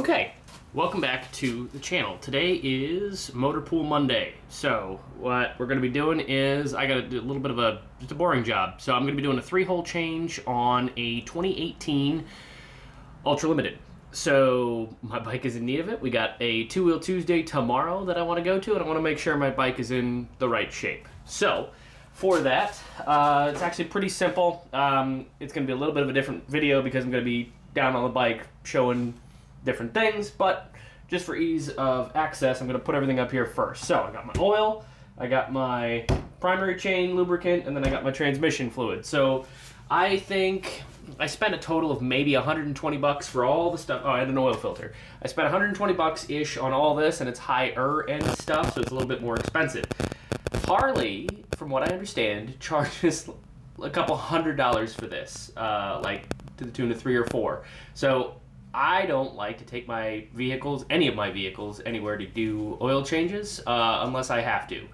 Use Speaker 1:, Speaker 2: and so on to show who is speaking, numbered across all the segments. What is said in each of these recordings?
Speaker 1: Okay, welcome back to the channel. Today is Motor Pool Monday. So what we're going to be doing is I got to do a little bit of just a boring job. So I'm going to be doing a 3-hole change on a 2018 Ultra Limited. So my bike is in need of it. We got a 2-wheel Tuesday tomorrow that I want to go to, and I want to make sure my bike is in the right shape. So for that, it's actually pretty simple. It's going to be a little bit of a different video because I'm going to be down on the bike showing different things, but just for ease of access, I'm going to put everything up here first. So I got my oil, I got my primary chain lubricant, and then I got my transmission fluid. So I think I spent a total of maybe 120 bucks for all the stuff. Oh, I had an oil filter. I spent 120 bucks-ish on all this, and it's higher end stuff, so it's a little bit more expensive. Harley, from what I understand, charges a couple $100 for this, like to the tune of 3 or 4. So I don't like to take my vehicles, any of my vehicles, anywhere to do oil changes unless I have to.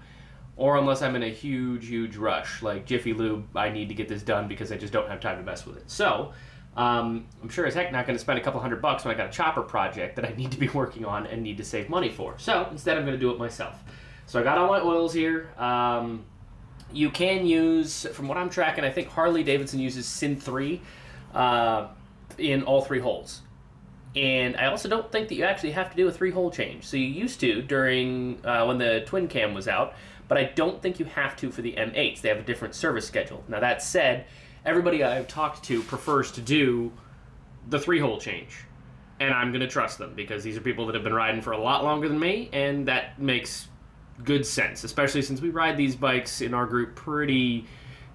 Speaker 1: Or unless I'm in a huge rush, like Jiffy Lube, I need to get this done because I just don't have time to mess with it. So, I'm sure as heck not going to spend a couple $100 bucks when I got a chopper project that I need to be working on and need to save money for. So, instead I'm going to do it myself. So I got all my oils here. You can use, from what I'm tracking, I think Harley Davidson uses Syn 3 in all 3 holes. And I also don't think that you actually have to do a 3-hole change. So you used to during when the twin cam was out, but I don't think you have to for the M8s. They have a different service schedule. Now that said, everybody I've talked to prefers to do the 3-hole change. And I'm going to trust them because these are people that have been riding for a lot longer than me, and that makes good sense, especially since we ride these bikes in our group pretty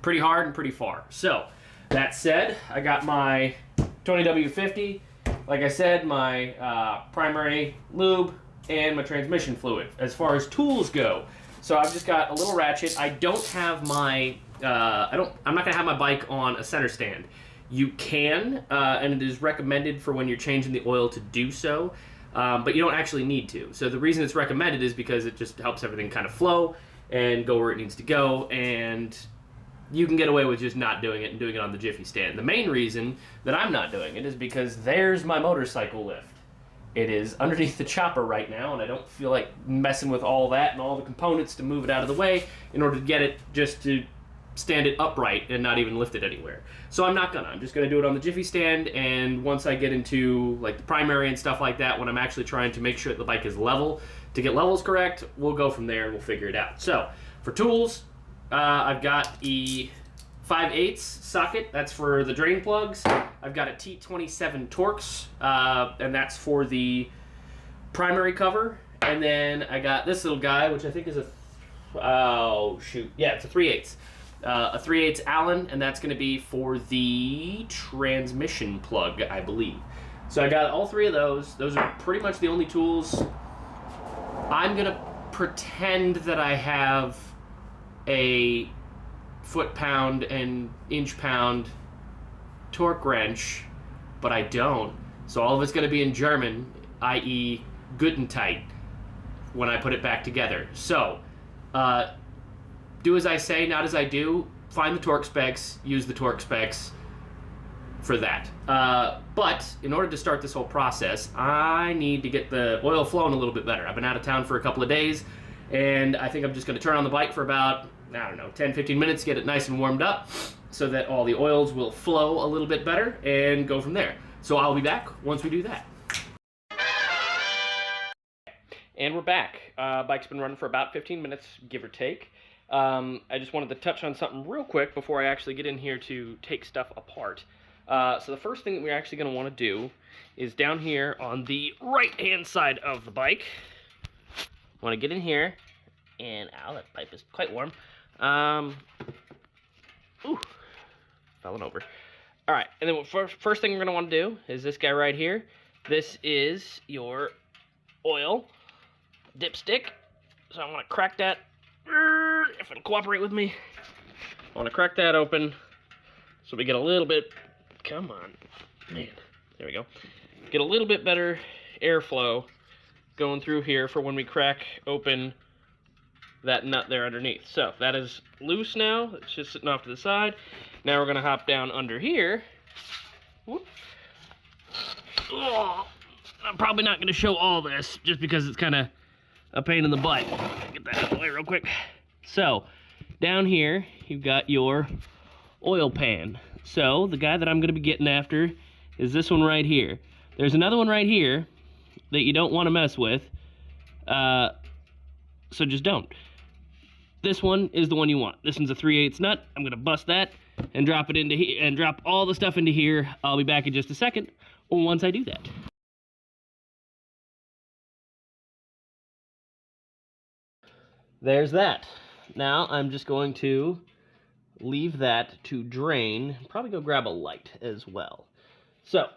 Speaker 1: hard and pretty far. So that said, I got my 20W50. Like I said, my primary lube and my transmission fluid. As far as tools go, so I've just got a little ratchet. I don't have my, I'm not gonna have my bike on a center stand. You can, and it is recommended for when you're changing the oil to do so, but you don't actually need to. So the reason it's recommended is because it just helps everything kind of flow and go where it needs to go, and you can get away with just not doing it and doing it on the Jiffy stand. The main reason that I'm not doing it is because there's my motorcycle lift. It is underneath the chopper right now, and I don't feel like messing with all that and all the components to move it out of the way in order to get it just to stand it upright and not even lift it anywhere. So I'm not gonna. I'm just gonna do it on the Jiffy stand, and once I get into like the primary and stuff like that, when I'm actually trying to make sure that the bike is level, to get levels correct, we'll go from there and we'll figure it out. So for tools, I've got the 5/8 socket, that's for the drain plugs. I've got a T27 Torx, and that's for the primary cover. And then I got this little guy, which I think is a, it's a 3/8. A 3/8 Allen, and that's going to be for the transmission plug, I believe. So I got all 3 of those. Those are pretty much the only tools. I'm going to pretend that I have a foot-pound and inch-pound torque wrench, but I don't. So all of it's going to be in German, i.e. Guten tight, when I put it back together. So, do as I say, not as I do. Find the torque specs, use the torque specs for that. But in order to start this whole process, I need to get the oil flowing a little bit better. I've been out of town for a couple of days, and I think I'm just going to turn on the bike for about, I don't know, 10-15 minutes, get it nice and warmed up so that all the oils will flow a little bit better and go from there. So I'll be back once we do that. And we're back. Bike's been running for about 15 minutes, give or take. I just wanted to touch on something real quick before I actually get in here to take stuff apart. So the first thing that we're actually going to want to do is down here on the right-hand side of the bike. I want to get in here, and ow, that pipe is quite warm. Ooh, falling over. All right, and then first thing we're going to want to do is this guy right here. This is your oil dipstick. So I want to crack that, if it'll cooperate with me. I want to crack that open so we get a little bit, come on, man, there we go. Get a little bit better airflow going through here for when we crack open that nut there underneath. So that is loose now. It's just sitting off to the side. Now we're going to hop down under here. Whoop. Oh, I'm probably not going to show all this just because it's kind of a pain in the butt. Get that out of the way real quick. So, down here, you've got your oil pan. So, the guy that I'm going to be getting after is this one right here. There's another one right here that you don't want to mess with, so just don't. This one is the one you want. This one's a 3/8 nut. I'm going to bust that and drop it into here, and drop all the stuff into here. I'll be back in just a second once I do that. There's that. Now I'm just going to leave that to drain. Probably go grab a light as well. So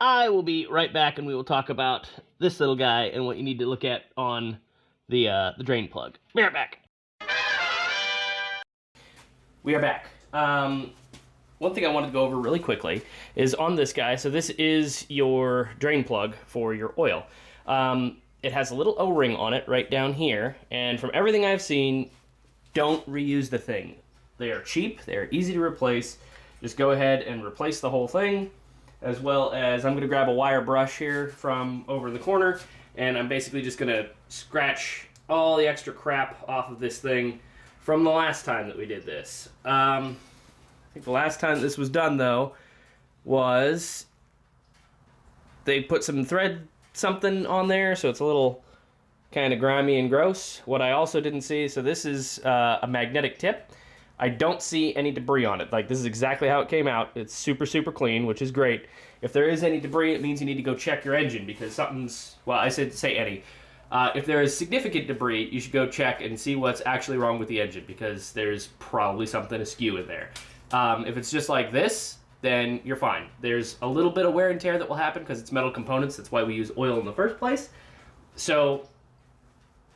Speaker 1: I will be right back, and we will talk about this little guy and what you need to look at on the drain plug. Be right back. We are back. One thing I wanted to go over really quickly is on this guy. So this is your drain plug for your oil. It has a little O-ring on it right down here, and from everything I've seen, don't reuse the thing. They are cheap, they are easy to replace. Just go ahead and replace the whole thing, as well as I'm going to grab a wire brush here from over in the corner, and I'm basically just going to scratch all the extra crap off of this thing from the last time that we did this. I think the last time this was done, though, was they put some thread something on there, so it's a little kind of grimy and gross. What I also didn't see, so this is a magnetic tip. I don't see any debris on it. Like, this is exactly how it came out. It's super, super clean, which is great. If there is any debris, it means you need to go check your engine, because something's, well, I said say any. If there is significant debris, you should go check and see what's actually wrong with the engine, because there's probably something askew in there. If it's just like this, then you're fine. There's a little bit of wear and tear that will happen because it's metal components. That's why we use oil in the first place. So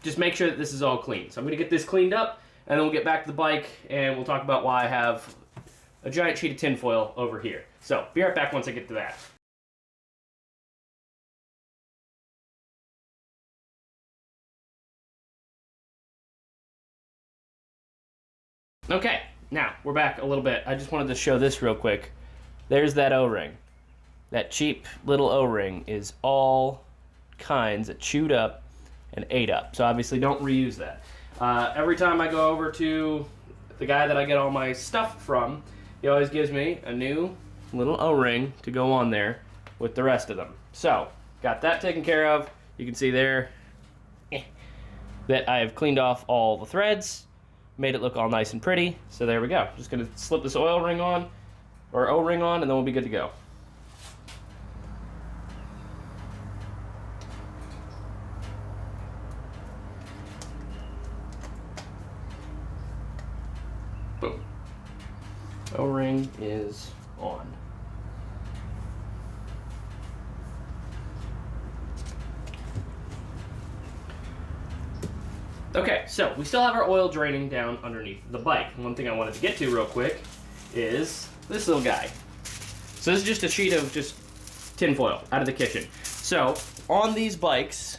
Speaker 1: just make sure that this is all clean. So I'm going to get this cleaned up, and then we'll get back to the bike, and we'll talk about why I have a giant sheet of tinfoil over here. So be right back once I get to that. Okay, now we're back a little bit. I just wanted to show this real quick. There's that O-ring. That cheap little O-ring is all kinds of chewed up and ate up. So obviously don't reuse that. Every time I go over to the guy that I get all my stuff from, he always gives me a new little O-ring to go on there with the rest of them. So, got that taken care of. You can see there that I have cleaned off all the threads, made it look all nice and pretty. So there we go. Just gonna slip this oil ring on, or O-ring on, and then we'll be good to go. Boom. O-ring is on. Okay, so we still have our oil draining down underneath the bike. One thing I wanted to get to real quick is this little guy. So this is just a sheet of just tinfoil out of the kitchen. So on these bikes,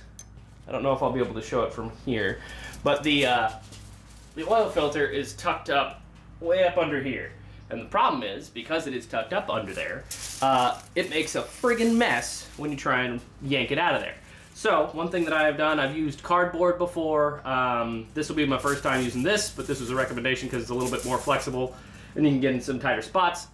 Speaker 1: I don't know if I'll be able to show it from here, but the oil filter is tucked up way up under here. And the problem is, because it is tucked up under there, it makes a friggin' mess when you try and yank it out of there. So, one thing that I have done, I've used cardboard before. This will be my first time using this, but this was a recommendation because it's a little bit more flexible and you can get in some tighter spots.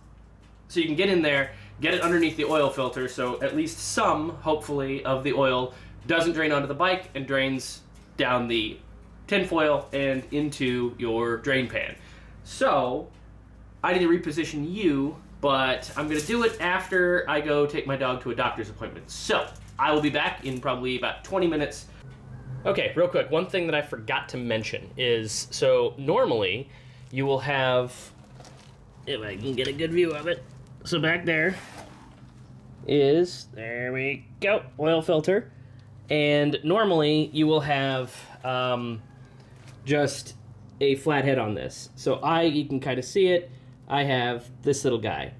Speaker 1: So you can get in there, get it underneath the oil filter, so at least some, hopefully, of the oil doesn't drain onto the bike and drains down the tinfoil and into your drain pan. So, I need to reposition you, but I'm going to do it after I go take my dog to a doctor's appointment. So, I will be back in probably about 20 minutes. Okay, real quick, one thing that I forgot to mention is, so normally you will have, if I can get a good view of it, so back there is, there we go, oil filter, and normally you will have just a flat head on this. So you can kind of see it, I have this little guy.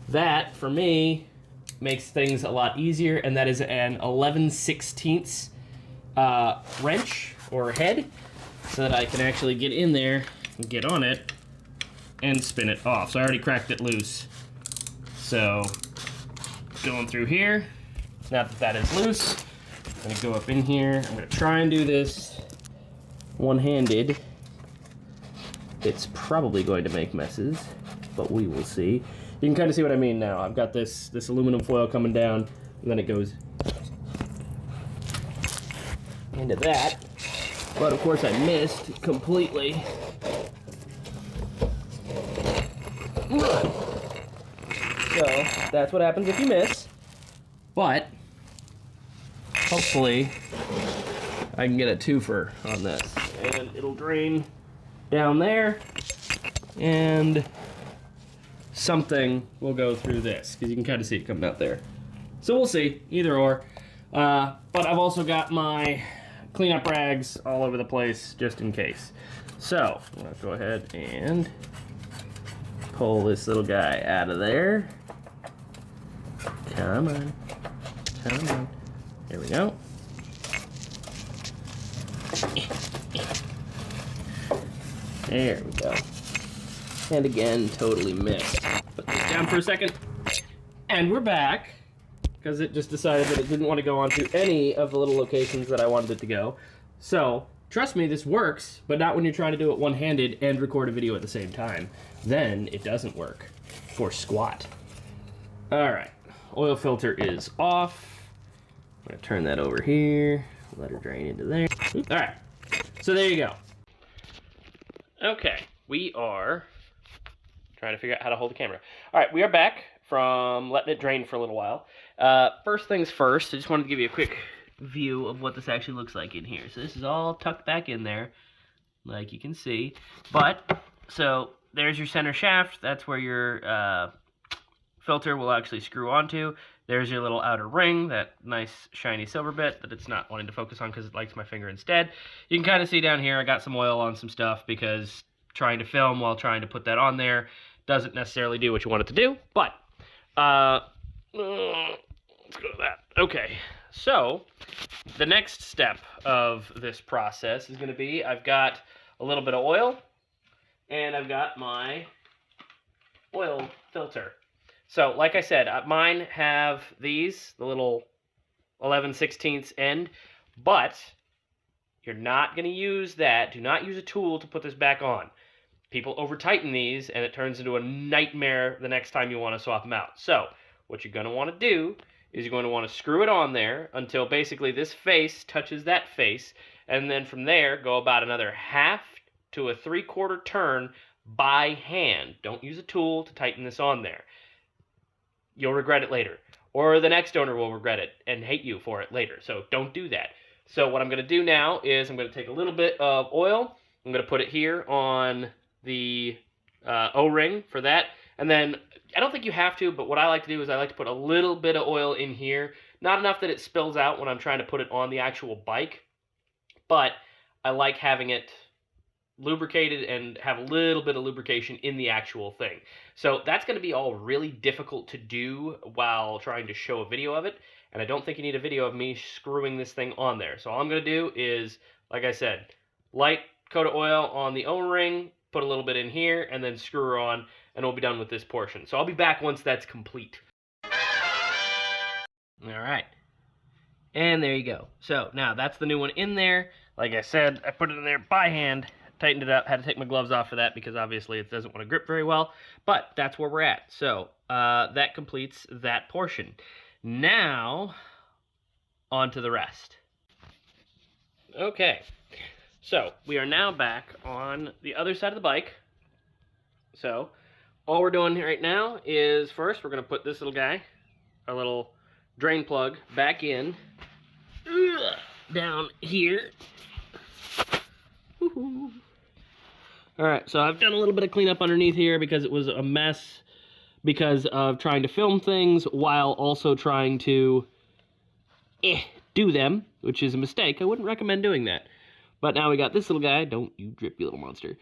Speaker 1: That, for me, makes things a lot easier, and that is an 11/16 wrench or head, so that I can actually get in there and get on it and spin it off. So I already cracked it loose. So going through here, now that that is loose, I'm going to go up in here. I'm going to try and do this one-handed. It's probably going to make messes, but we will see. You can kind of see what I mean now. I've got this aluminum foil coming down, and then it goes into that. But of course I missed completely. So that's what happens if you miss. But hopefully I can get a twofer on this. And it'll drain down there, and something will go through this, because you can kind of see it coming out there. So we'll see, either or. But I've also got my cleanup rags all over the place, just in case. So I'm gonna go ahead and pull this little guy out of there. Come on, come on. There we go. There we go. And again, totally missed. Put this down for a second. And we're back, because it just decided that it didn't want to go onto any of the little locations that I wanted it to go. So, trust me, this works, but not when you're trying to do it one-handed and record a video at the same time. Then it doesn't work for squat. Alright, oil filter is off. I'm going to turn that over here, let her drain into there. Alright, so there you go. Okay, we are trying to figure out how to hold the camera. All right, we are back from letting it drain for a little while. First things first, I just wanted to give you a quick view of what this actually looks like in here. So this is all tucked back in there, like you can see. But, so there's your center shaft. That's where your filter will actually screw onto. There's your little outer ring, that nice shiny silver bit that it's not wanting to focus on because it likes my finger instead. You can kind of see down here I got some oil on some stuff because trying to film while trying to put that on there doesn't necessarily do what you want it to do. But, let's go to that. Okay, so the next step of this process is going to be I've got a little bit of oil and I've got my oil filter. So, like I said, mine have these, the little 11/16 end, but you're not going to use that. Do not use a tool to put this back on. People over-tighten these, and it turns into a nightmare the next time you want to swap them out. So, what you're going to want to do is you're going to want to screw it on there until basically this face touches that face, and then from there, go about another 1/2 to a 3/4 turn by hand. Don't use a tool to tighten this on there. You'll regret it later. Or the next owner will regret it and hate you for it later. So don't do that. So what I'm going to do now is I'm going to take a little bit of oil. I'm going to put it here on the O-ring for that. And then, I don't think you have to, but what I like to do is I like to put a little bit of oil in here. Not enough that it spills out when I'm trying to put it on the actual bike. But I like having it lubricated and have a little bit of lubrication in the actual thing. So that's going to be all really difficult to do while trying to show a video of it, and I don't think you need a video of me screwing this thing on there. So all I'm going to do is, like I said, light coat of oil on the O-ring, put a little bit in here, and then screw her on, and we'll be done with this portion. So I'll be back once that's complete. Alright. And there you go. So now that's the new one in there. Like I said, I put it in there by hand. Tightened it up, had to take my gloves off for that because obviously it doesn't want to grip very well, but that's where we're at. So that completes that portion. Now, on to the rest. Okay, so we are now back on the other side of the bike. So all we're doing right now is first we're going to put this little guy, our little drain plug, back in, down here. Woohoo. Alright, so I've done a little bit of cleanup underneath here because it was a mess because of trying to film things while also trying to do them, which is a mistake. I wouldn't recommend doing that. But now we got this little guy. Don't you drip, you little monster.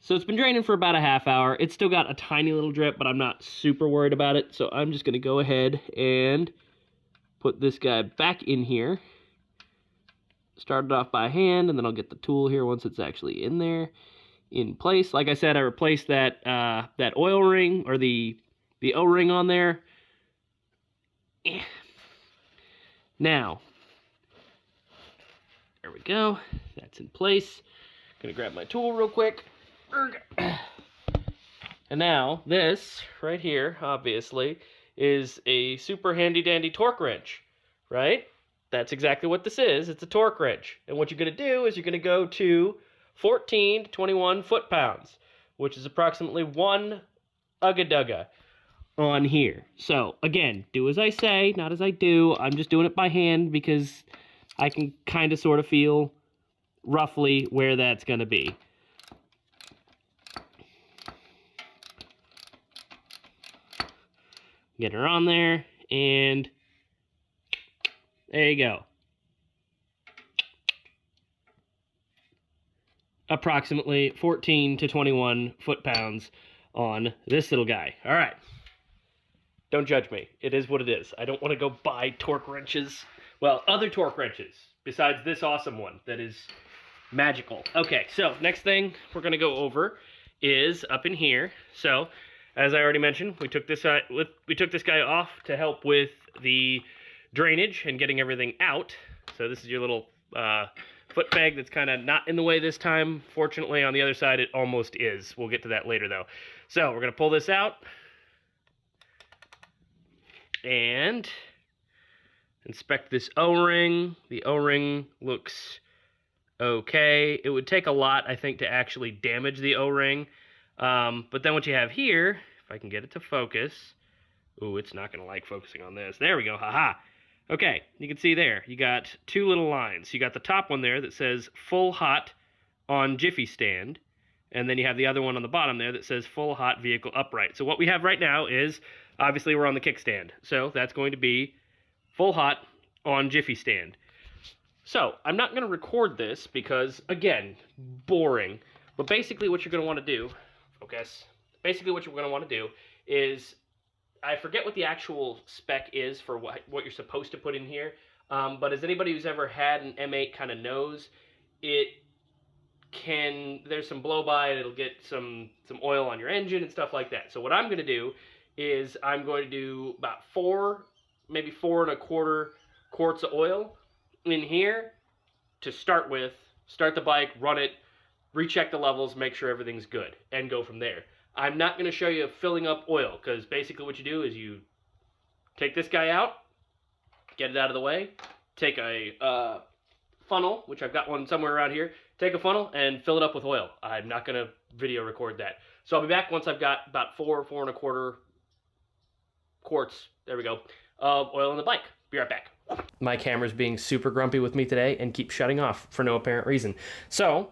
Speaker 1: So it's been draining for about a half hour. It's still got a tiny little drip, but I'm not super worried about it. So I'm just going to go ahead and put this guy back in here. Start it off by hand, and then I'll get the tool here once it's actually in there. In place. Like I said, I replaced that that oil ring or the O-ring on there. Now, there we go. That's in place. Gonna grab my tool real quick. And now, this right here, obviously, is a super handy dandy torque wrench, right? That's exactly what this is. It's a torque wrench. And what you're gonna do is you're gonna go to 14 to 21 foot-pounds, which is approximately 1 ugga-dugga on here. So, again, do as I say, not as I do. I'm just doing it by hand because I can kind of sort of feel roughly where that's going to be. Get her on there, and there you go. Approximately 14 to 21 foot-pounds on this little guy. All right. Don't judge me. It is what it is. I don't want to go buy torque wrenches. Well, other torque wrenches besides this awesome one that is magical. Okay, so next thing we're going to go over is up in here. So, as I already mentioned, we took this guy off to help with the drainage and getting everything out. So this is your little foot peg that's kind of not in the way this time. Fortunately, on the other side, it almost is. We'll get to that later, though. So we're going to pull this out and inspect this O-ring. The O-ring looks okay. It would take a lot, I think, to actually damage the O-ring. But then what you have here, if I can get it to focus. Ooh, it's not going to like focusing on this. There we go. Haha. Okay, you can see there, you got two little lines. You got the top one there that says full hot on Jiffy stand, and then you have the other one on the bottom there that says full hot vehicle upright. So what we have right now is, obviously we're on the kickstand, so that's going to be full hot on Jiffy stand. So I'm not going to record this because, again, boring, but basically what you're going to want to do, focus, basically what you're going to want to do is, I forget what the actual spec is for what you're supposed to put in here, but as anybody who's ever had an M8 kind of knows, there's some blow-by, and it'll get some oil on your engine and stuff like that. So what I'm going to do is I'm going to do about maybe 4¼ quarts of oil in here to start with, start the bike, run it, recheck the levels, make sure everything's good, and go from there. I'm not going to show you filling up oil, because basically what you do is you take this guy out, get it out of the way, take a funnel, which I've got one somewhere around here, take a funnel and fill it up with oil. I'm not going to video record that. So I'll be back once I've got about 4¼ quarts, there we go, of oil in the bike. Be right back. My camera's being super grumpy with me today and keeps shutting off for no apparent reason. So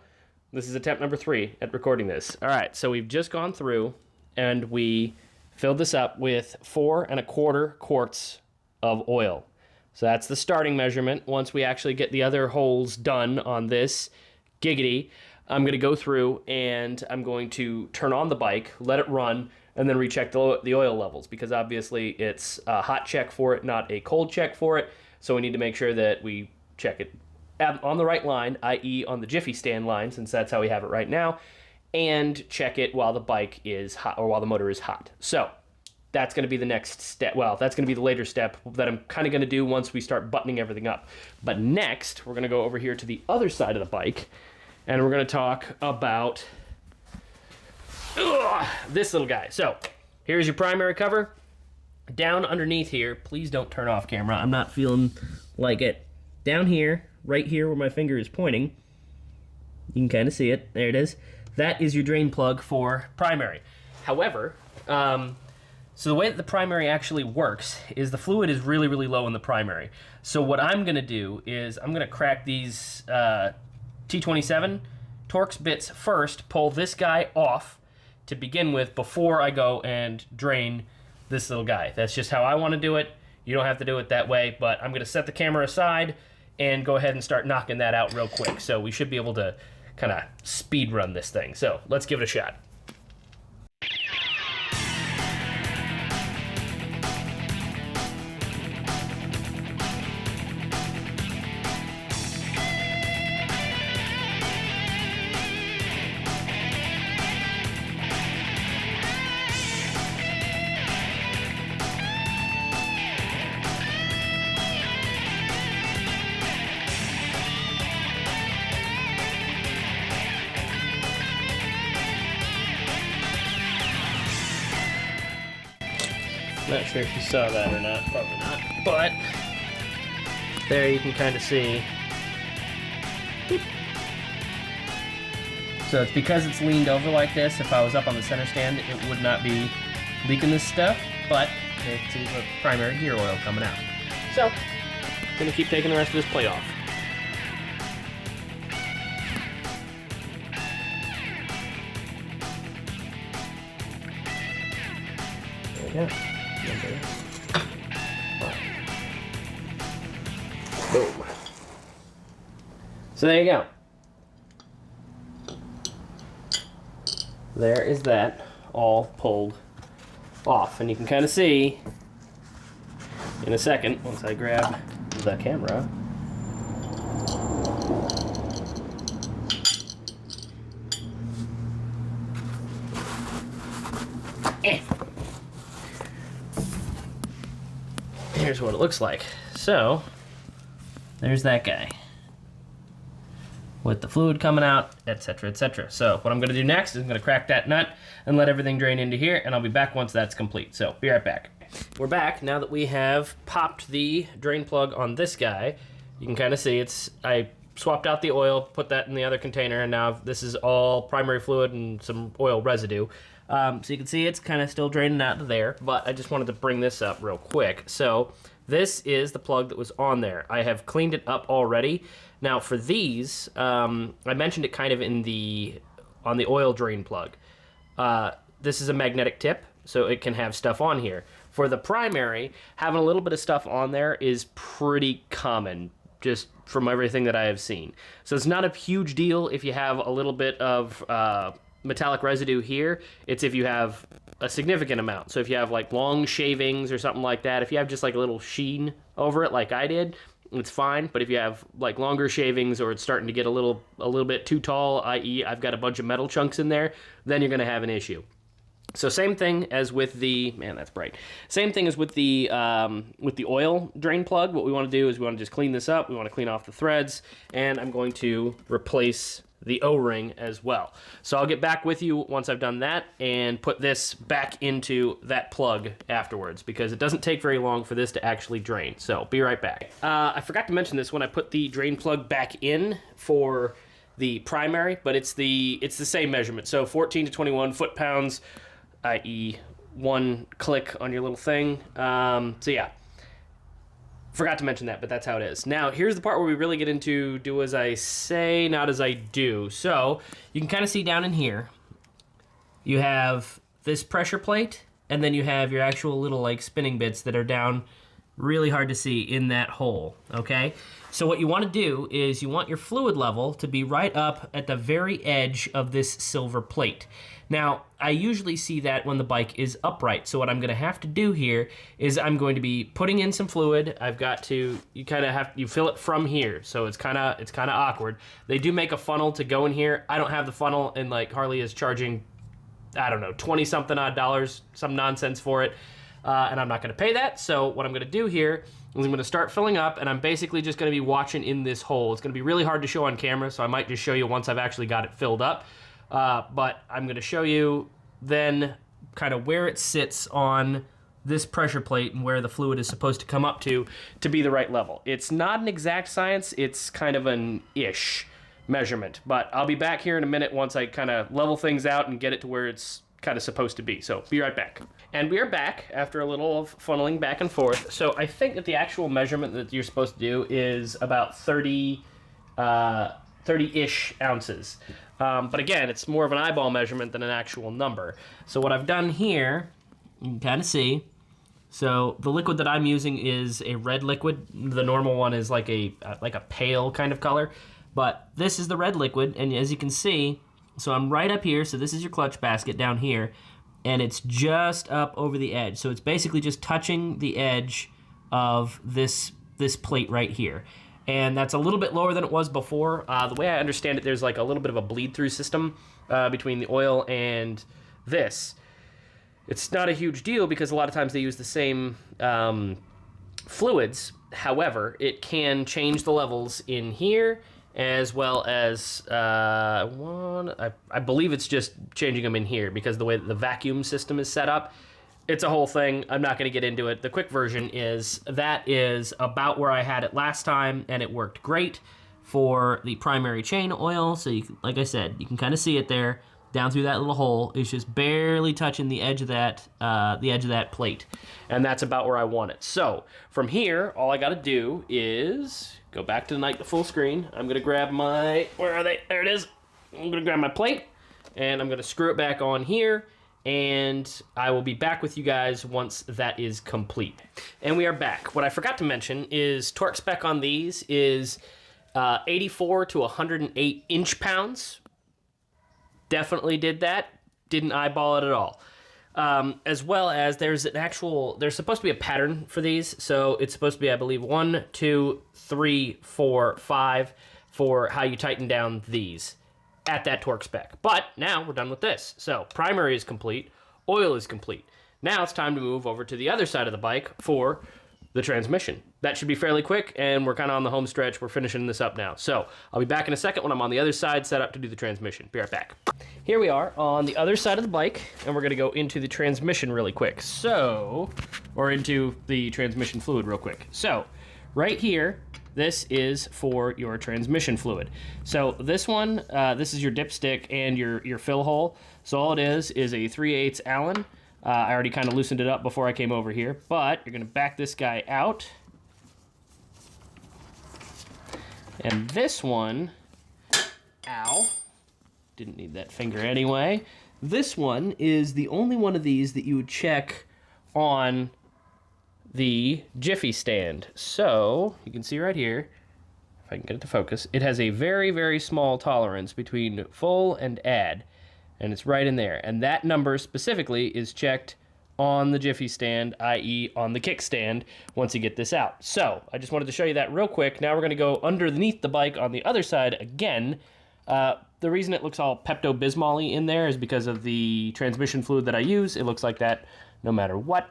Speaker 1: this is attempt number 3 at recording this. All right, so we've just gone through and we filled this up with 4¼ quarts of oil. So that's the starting measurement. Once we actually get the other holes done on this giggity, I'm going to go through and I'm going to turn on the bike, let it run, and then recheck the oil levels, because obviously it's a hot check for it, not a cold check for it. So we need to make sure that we check it on the right line, i.e. on the Jiffy stand line, since that's how we have it right now, and check it while the bike is hot, or while the motor is hot. So that's going to be the next step. Well, that's going to be the later step that I'm kind of going to do once we start buttoning everything up. But next, we're going to go over here to the other side of the bike, and we're going to talk about this little guy. So here's your primary cover. Down underneath here, please don't turn off camera. I'm not feeling like it. Down here, right here where my finger is pointing, you can kind of see it. There it is. That is your drain plug for primary. However, so the way that the primary actually works is the fluid is really, really low in the primary. So what I'm going to do is I'm going to crack these T27 Torx bits first, pull this guy off to begin with before I go and drain this little guy. That's just how I want to do it. You don't have to do it that way, but I'm going to set the camera aside and go ahead and start knocking that out real quick. So we should be able to kind of speed run this thing. So let's give it a shot. Not sure if you saw that or not, probably not. But there you can kind of see. So it's because it's leaned over like this. If I was up on the center stand, it would not be leaking this stuff, but it's the primary gear oil coming out. So, I'm gonna keep taking the rest of this plate off. There we go. Boom. So there you go. There is that all pulled off, and you can kind of see in a second once I grab the camera. Here's what it looks like. So there's that guy with the fluid coming out, etc., etc. So what I'm going to do next is I'm going to crack that nut and let everything drain into here, and I'll be back once that's complete. So be right back. We're back now that we have popped the drain plug on this guy. You can kind of see I swapped out the oil, put that in the other container, and now this is all primary fluid and some oil residue. So you can see it's kind of still draining out to there, but I just wanted to bring this up real quick. So this is the plug that was on there. I have cleaned it up already. Now for these, I mentioned it kind of on the oil drain plug. This is a magnetic tip, so it can have stuff on here. For the primary, having a little bit of stuff on there is pretty common, just from everything that I have seen. So it's not a huge deal if you have a little bit of metallic residue here. It's if you have a significant amount. So if you have like long shavings or something like that, if you have just like a little sheen over it like I did, it's fine. But if you have like longer shavings or it's starting to get a little bit too tall, i.e. I've got a bunch of metal chunks in there, then you're gonna have an issue. So same thing as with the, man, that's bright. Same thing as with the oil drain plug. What we want to do is we want to just clean this up. We want to clean off the threads, and I'm going to replace the O-ring as well. So I'll get back with you once I've done that and put this back into that plug afterwards, because it doesn't take very long for this to actually drain. So be right back. I forgot to mention this when I put the drain plug back in for the primary, but it's the same measurement. So 14 to 21 foot-pounds, i.e. one click on your little thing. So yeah, forgot to mention that, but that's how it is. Now, here's the part where we really get into do as I say, not as I do. So you can kind of see down in here, you have this pressure plate, and then you have your actual little like spinning bits that are down really hard to see in that hole, okay? So what you want to do is you want your fluid level to be right up at the very edge of this silver plate. Now, I usually see that when the bike is upright. So what I'm going to have to do here is I'm going to be putting in some fluid. I've got to, you fill it from here. So it's kind of awkward. They do make a funnel to go in here. I don't have the funnel, and like Harley is charging, I don't know, 20 something odd dollars, some nonsense for it. And I'm not going to pay that. So what I'm going to do here is I'm going to start filling up, and I'm basically just going to be watching in this hole. It's going to be really hard to show on camera, so I might just show you once I've actually got it filled up. But I'm going to show you then kind of where it sits on this pressure plate and where the fluid is supposed to come up to be the right level. It's not an exact science. It's kind of an ish measurement. But I'll be back here in a minute once I kind of level things out and get it to where it's kind of supposed to be. So be right back. And we are back after a little of funneling back and forth. So I think that the actual measurement that you're supposed to do is about 30-ish ounces. But again, it's more of an eyeball measurement than an actual number. So what I've done here, you can kind of see, so the liquid that I'm using is a red liquid. The normal one is like a pale kind of color, but this is the red liquid, and as you can see, so I'm right up here, so this is your clutch basket down here, and it's just up over the edge. So it's basically just touching the edge of this plate right here. And that's a little bit lower than it was before. The way I understand it, there's like a little bit of a bleed-through system between the oil and this. It's not a huge deal because a lot of times they use the same fluids. However, it can change the levels in here, as well as I believe it's just changing them in here because the way that the vacuum system is set up, It's a whole thing. I'm not going to get into it. The quick version is that is about where I had it last time, and it worked great for the primary chain oil. So, like I said, you can kind of see it there down through that little hole. It's just barely touching the edge of that plate, and that's about where I want it. So from here, all I got to do is go back to the full screen. I'm going to grab my, where are they? There it is. I'm going to grab my plate, and I'm going to screw it back on here, and I will be back with you guys once that is complete. And we are back. What I forgot to mention is torque spec on these is 84 to 108 inch-pounds. Definitely did that. Didn't eyeball it at all. As well as there's supposed to be a pattern for these. So it's supposed to be, I believe, 1, 2, 3, 4, 5 for how you tighten down these at that torque spec. But now we're done with this. So primary is complete, oil is complete. Now it's time to move over to the other side of the bike for the transmission. That should be fairly quick, and we're kind of on the home stretch. We're finishing this up now. So I'll be back in a second when I'm on the other side set up to do the transmission. Be right back. Here we are on the other side of the bike, and we're gonna go into the transmission really quick. Or into the transmission fluid real quick. So right here, this is for your transmission fluid. So this one, this is your dipstick and your fill hole. So all it is a 3/8 Allen. I already kind of loosened it up before I came over here, but you're gonna back this guy out. And this one, ow, didn't need that finger anyway. This one is the only one of these that you would check on the Jiffy stand. So you can see right here, if I can get it to focus, it has a very, very small tolerance between full and add, and it's right in there. And that number specifically is checked on the Jiffy stand, i.e. on the kickstand, once you get this out. So I just wanted to show you that real quick. Now we're going to go underneath the bike on the other side again. The reason it looks all Pepto-Bismol-y in there is because of the transmission fluid that I use. It looks like that no matter what.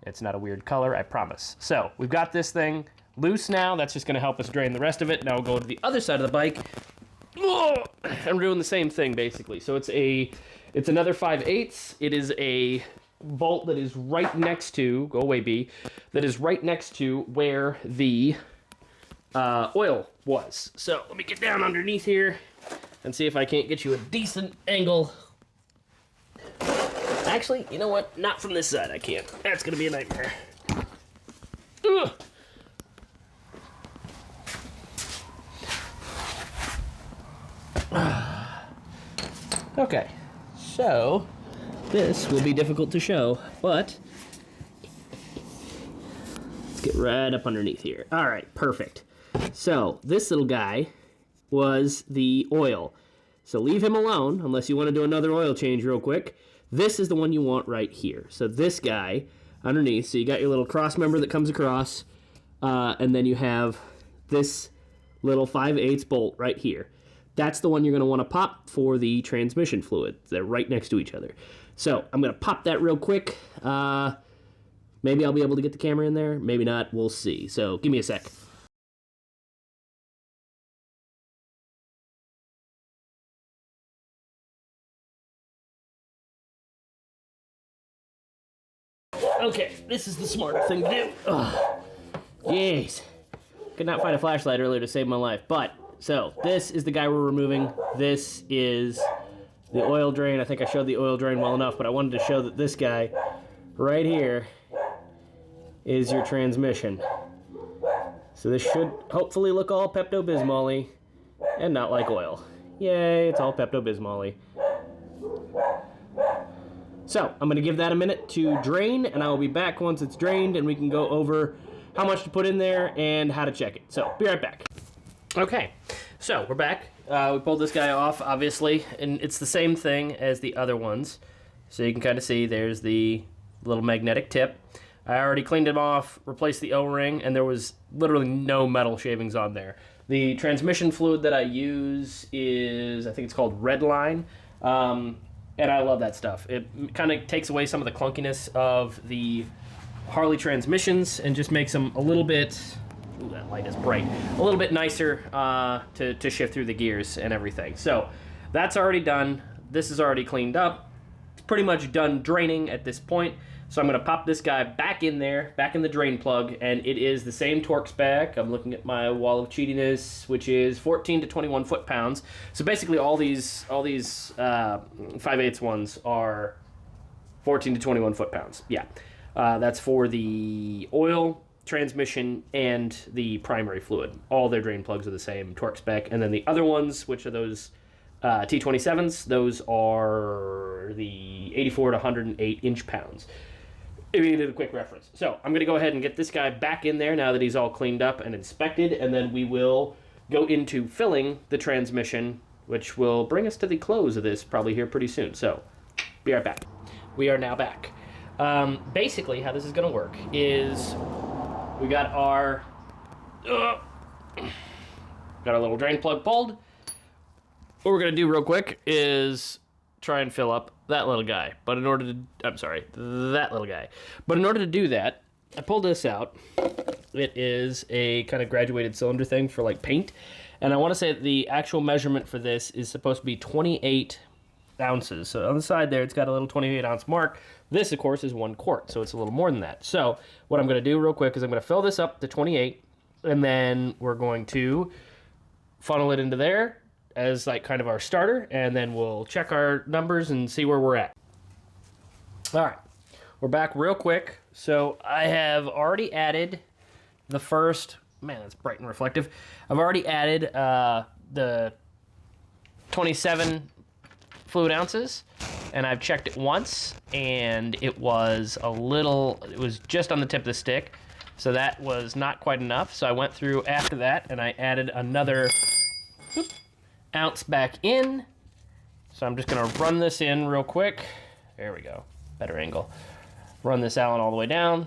Speaker 1: It's not a weird color, I promise. So we've got this thing loose now. That's just going to help us drain the rest of it. Now we'll go to the other side of the bike. I'm doing the same thing basically. So it's another 5/8. It is a bolt that is right next to, go away B, that is right next to where the oil was. So let me get down underneath here and see if I can't get you a decent angle. Actually, you know what? Not from this side, I can't. That's gonna be a nightmare. Ugh. Okay, so this will be difficult to show, but let's get right up underneath here. All right, perfect. So this little guy was the oil. So leave him alone unless you want to do another oil change real quick. This is the one you want right here. So this guy underneath, so you got your little cross member that comes across, and then you have this little 5/8 bolt right here. That's the one you're going to want to pop for the transmission fluid. They're right next to each other. So I'm going to pop that real quick. Maybe I'll be able to get the camera in there. Maybe not. We'll see. So give me a sec. Okay, this is the smart thing to do. Jeez. Could not find a flashlight earlier to save my life. But, so, this is the guy we're removing. This is the oil drain. I think I showed the oil drain well enough, but I wanted to show that this guy right here is your transmission. So this should hopefully look all Pepto-Bismol-y and not like oil. Yay, it's all Pepto-Bismol-y. So, I'm going to give that a minute to drain, and I will be back once it's drained, and we can go over how much to put in there and how to check it. So, be right back. Okay, so we're back. We pulled this guy off, obviously, and it's the same thing as the other ones. So you can kind of see there's the little magnetic tip. I already cleaned it off, replaced the O-ring, and there was literally no metal shavings on there. The transmission fluid that I use is, I think it's called Redline. And I love that stuff. It kind of takes away some of the clunkiness of the Harley transmissions and just makes them a little bit, ooh, that light is bright, a little bit nicer to shift through the gears and everything. So that's already done. This is already cleaned up. It's pretty much done draining at this point. So I'm going to pop this guy back in there, back in the drain plug, and it is the same torque spec. I'm looking at my wall of cheatiness, which is 14 to 21 foot-pounds. So basically all these 5/8 ones are 14 to 21 foot-pounds. Yeah. That's for the oil, transmission, and the primary fluid. All their drain plugs are the same torque spec. And then the other ones, which are those T27s, those are the 84 to 108 inch-pounds. If you needed a quick reference. So I'm going to go ahead and get this guy back in there now that he's all cleaned up and inspected, and then we will go into filling the transmission, which will bring us to the close of this probably here pretty soon. So be right back. We are now back. Basically, how this is going to work is we got our little drain plug pulled. What we're going to do real quick is try and fill up that little guy. But in order to, that little guy. But in order to do that, I pulled this out. It is a kind of graduated cylinder thing for like paint. And I want to say that the actual measurement for this is supposed to be 28 ounces. So on the side there, it's got a little 28 ounce mark. This, of course, is 1 quart, so it's a little more than that. So what I'm going to do real quick is I'm going to fill this up to 28, and then we're going to funnel it into there as like kind of our starter, and then we'll check our numbers and see where we're at. All right, we're back real quick. So I have already added the first, man, that's bright and reflective. I've already added the 27 fluid ounces, and I've checked it once, and it was just on the tip of the stick, so that was not quite enough. So I went through after that, and I added another ounce back in. So I'm just gonna run this in real quick. There we go, better angle. Run this Allen all the way down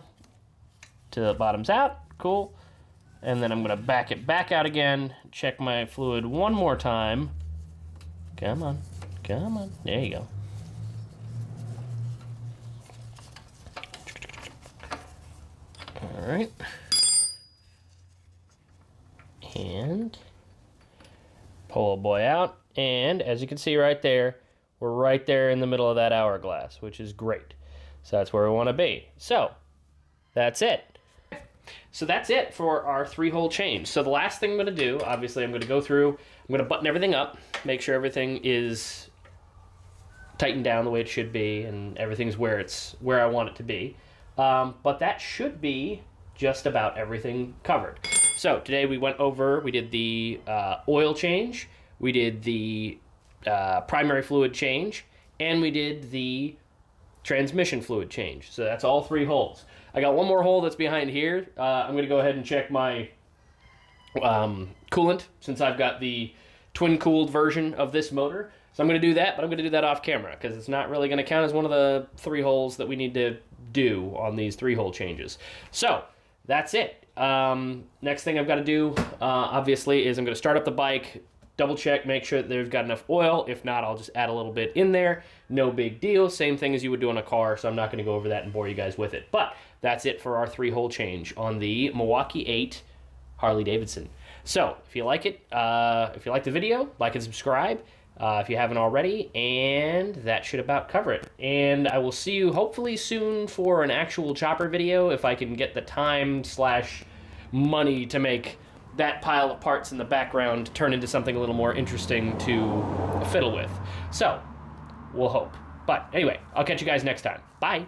Speaker 1: to the bottoms out, cool. And then I'm gonna back it back out again, check my fluid one more time. Come on, come on, there you go. All right, and pull a boy out, and as you can see right there, we're right there in the middle of that hourglass, which is great. So that's where we want to be. So that's it. So that's it for our 3-hole change. So the last thing I'm going to do, obviously, I'm going to go through, I'm going to button everything up, make sure everything is tightened down the way it should be, and everything's where I want it to be. But that should be just about everything covered. So today we did the oil change, we did the primary fluid change, and we did the transmission fluid change. So that's all 3 holes. I got one more hole that's behind here. I'm going to go ahead and check my coolant, since I've got the twin-cooled version of this motor. So I'm going to do that, but I'm going to do that off camera, because it's not really going to count as one of the 3 holes that we need to do on these 3-hole changes. So that's it. Next thing I've got to do, obviously, is I'm going to start up the bike, double check, make sure that they've got enough oil. If not, I'll just add a little bit in there. No big deal. Same thing as you would do on a car, so I'm not going to go over that and bore you guys with it. But that's it for our 3-hole change on the Milwaukee 8 Harley Davidson. So if you like it, if you like the video, like and subscribe. If you haven't already, and that should about cover it. And I will see you hopefully soon for an actual chopper video, if I can get the time/money to make that pile of parts in the background turn into something a little more interesting to fiddle with. So, we'll hope. But anyway, I'll catch you guys next time. Bye!